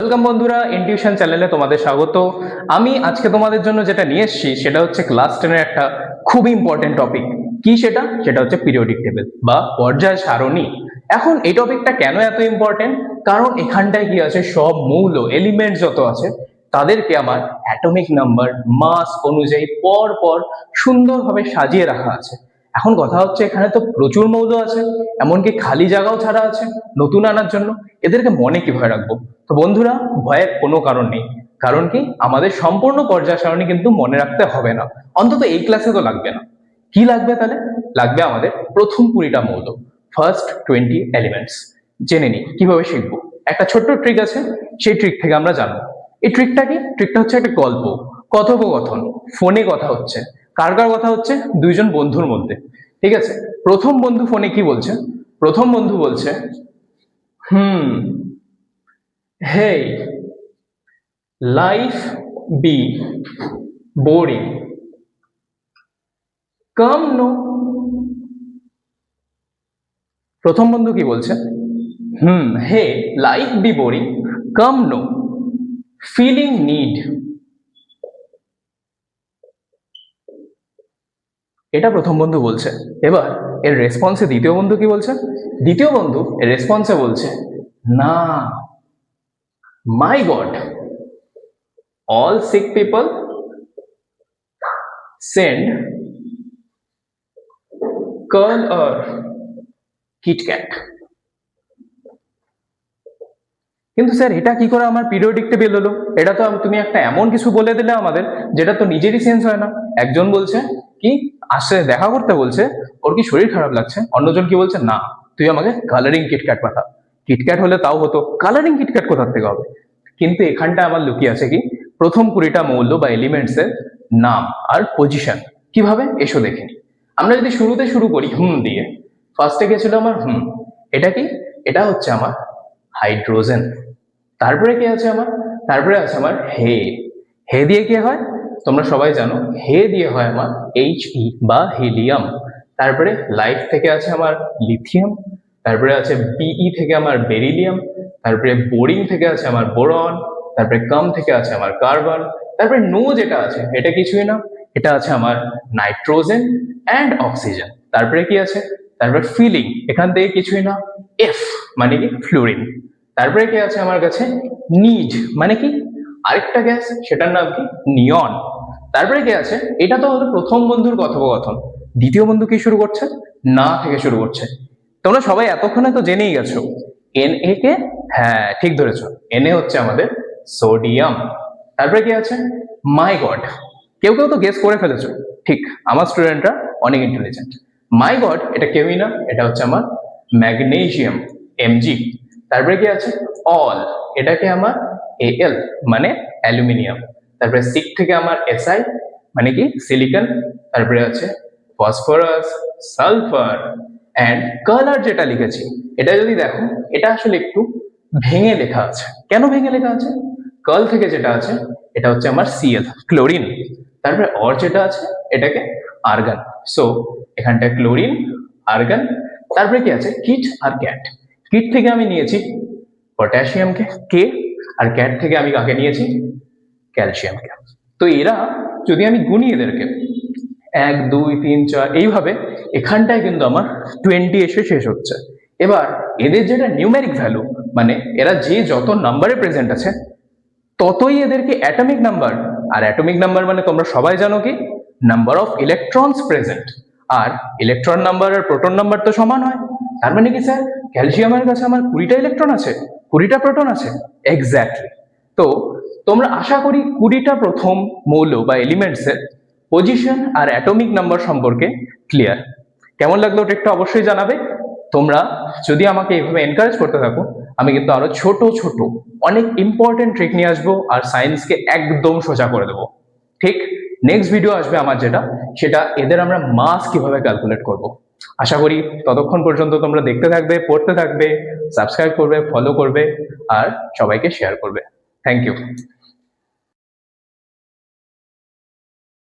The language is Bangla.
ওয়েলকাম বন্ধুরা, ইনটিউশন চ্যানেলে তোমাদের স্বাগত। আমি আজকে তোমাদের জন্য যেটা নিয়ে এসেছি সেটা হচ্ছে ক্লাস 10 এর একটা খুব ইম্পর্টেন্ট টপিক। কি সেটা? সেটা হচ্ছে পিরিয়ডিক টেবিল বা পর্যায় সারণী। এখন এই টপিকটা কেন এত ইম্পর্টেন্ট? কারণ এখানটায় কি আছে, সব মৌল এলিমেন্ট যত আছে তাদেরকে আমার অ্যাটমিক নাম্বার মাস অনুযায়ী পর পর সুন্দরভাবে সাজিয়ে রাখা আছে। এখন কথা হচ্ছে, এখানে তো প্রচুর মৌল আছে, এমনকি খালি জায়গাও ছাড়া আছে নতুন আনার জন্য। এদেরকে মনে কিভাবে রাখবো? তো বন্ধুরা, ভয়ের কোনো কারণ নেই। কারণ কি, আমাদের সম্পূর্ণ পর্যায় সারণী কিন্তু মনে রাখতে হবে না, অন্তত এই ক্লাসে তো লাগবে না। কি লাগবে তাহলে? লাগবে আমাদের প্রথম 20টা মৌল, ফার্স্ট 20 এলিমেন্টস। জেনে নিই কিভাবে শিখবো। একটা ছোট্ট ট্রিক আছে, সেই ট্রিক থেকে আমরা জানবো। এই ট্রিকটা কি? ট্রিকটা হচ্ছে একটা গল্প, কথোপকথন। ফোনে কথা হচ্ছে, কার কার কথা হচ্ছে? দুইজন বন্ধুর মধ্যে। ঠিক আছে, প্রথম বন্ধু ফোনে কি বলছে? প্রথম বন্ধু বলছে, hey, life be boring, come no। প্রথম বন্ধু কি বলছে? হে, লাইফ বি বোরিং, কাম নো, ফিলিং নিড। এটা প্রথম বন্ধু বলছে। এবার এর রেসপন্সে দ্বিতীয় বন্ধু কি বলছে? দ্বিতীয় বন্ধু এর রেসপন্সে বলছে, না, my god, all sick people send curl or Kit Kat। কিন্তু স্যার, এটা কি করে আমার পিরিয়ডিক টেবিল হলো? এটা তো তুমি একটা এমন কিছু বলে দিলে আমাদের, যেটা তো নিজেরই সেন্স হয় না। একজন বলছে কি, আসছে দেখা করতে বলছে, ওর কি শরীর খারাপ লাগছে। অন্যজন কি বলছে, না, তুই আমাকে কালারিং কিটক্যাট পাঠা। কিটক্যাট হলে তাও হতো, কালারিং কিটক্যাট কোথার থেকে হবে? কিন্তু এখানটা আমার লুকিয়ে আছে কি, প্রথম 20টা মৌল বা এলিমেন্টস এর নাম আর পজিশন। কিভাবে? এসো দেখে নিই। আমরা যদি শুরুতে শুরু করি দিয়ে, ফার্স্টে গেছিল আমার এটা কি? এটা হচ্ছে আমার হাইড্রোজেন। তারপরে কি আছে আমার? তারপরে আছে আমার হে। হে দিয়ে কি হয় তোমরা সবাই জানো? হে দিয়ে হয় আমার He বা হিলিয়াম। তারপরে লাইফ থেকে আছে আমার লিথিয়াম। তারপরে আছে Be থেকে আমার বেরিলিয়াম। তারপরে বোরিং থেকে আছে আমার বোরন। তারপরে কাম থেকে আছে আমার কার্বন। তারপরে নো যেটা আছে, এটা কিছুই না, এটা আছে আমার নাইট্রোজেন অ্যান্ড অক্সিজেন। তারপরে কি আছে? তারপরে ফিলিং, এখান থেকে কিছুই না, এফ মানে কি, ফ্লুরিন। তারপরে কি আছে আমার কাছে? নিড মানে কি, আরেকটা গ্যাস, সেটার নাম কি, নিয়ন। তারপরে কি আছে? এটা তো হলো প্রথম বন্ধুর কথোপকথন। দ্বিতীয় বন্ধু কি শুরু করছে? না থেকে শুরু করছে। তোমরা সবাই এতক্ষণে তো জেনেই গেছো Na কে। হ্যাঁ, ঠিক ধরেছো, Na হচ্ছে আমাদের সোডিয়াম। তারপরে কি আছে? মাই গড। কেউ কেউ তো গেস করে ফেলেছো। ঠিক, আমার স্টুডেন্টরা অনেক ইন্টেলিজেন্ট। মাই গড এটা কেউই না, এটা হচ্ছে আমার ম্যাগনেসিয়াম, Mg। তারপরে কি আছে? অল, এটাকে আমার Al মানে অ্যালুমিনিয়াম। তারপরে সিক থেকে আমার Si মানে কি, সিলিকন। তারপরে আছে ফসফরাস, সালফার অ্যান্ড কালার। যেটা লিখেছি এটা যদি দেখো, এটা আসলে একটু ভেঙে লেখা আছে। কেন ভেঙে লেখা আছে? কাল থেকে যেটা আছে এটা হচ্ছে আমার Cl, ক্লোরিন। তারপরে অর যেটা আছে এটাকে আর্গন। সো এখানটা ক্লোরিন, আর্গন। তারপরে কি আছে? কিট আর ক্যাট। কিট থেকে আমি নিয়েছি পটাশিয়ামকে, কে। আর ক্যাট থেকে আমি কাকে নিয়েছি? ক্যালসিয়ামকে। তো এরা যদি আমি গুনি এদেরকে, 1 2 3 4 এইভাবে, এখানটায় কিন্তু আমার 20 এসে শেষ হচ্ছে। এবার এদের যেটা নিউমেরিক ভ্যালু, মানে এরা যে যত নাম্বারে প্রেজেন্ট আছে ততই এদেরকে অ্যাটমিক নাম্বার। আর অ্যাটমিক নাম্বার মানে তোমরা সবাই জানো কি, নাম্বার অফ ইলেকট্রনস প্রেজেন্ট। আর ইলেকট্রন নাম্বার আর প্রোটন নাম্বার তো সমান হয়। তার মানে কি স্যার, ক্যালসিয়ামের কাছে আমার 20টা ইলেকট্রন আছে, 20টা প্রোটন আছে? এক্স্যাক্টলি। তো তোমরা আশা করি 20টা প্রথম মৌল বা এলিমেন্টস এর পজিশন আর অ্যাটমিক নাম্বার সম্পর্কে ক্লিয়ার। কেমন লাগলো ট্রিকটা অবশ্যই জানাবে। তোমরা যদি আমাকে এইভাবে এনকারেজ করতে থাকো, আমি কিন্তু আরো ছোট ছোট অনেক ইম্পর্টেন্ট ট্রিক নিয়ে আসবো আর সায়েন্সকে একদম সোজা করে দেবো। ঠিক, নেক্সট ভিডিও আসবে আমার, যেটা সেটা এদের আমরা মাস কিভাবে ক্যালকুলেট করব। আশা করি ততক্ষণ পর্যন্ত তোমরা দেখতে থাকবে, পড়তে থাকবে, সাবস্ক্রাইব করবে, ফলো করবে আর সবাইকে শেয়ার করবে। Thank you.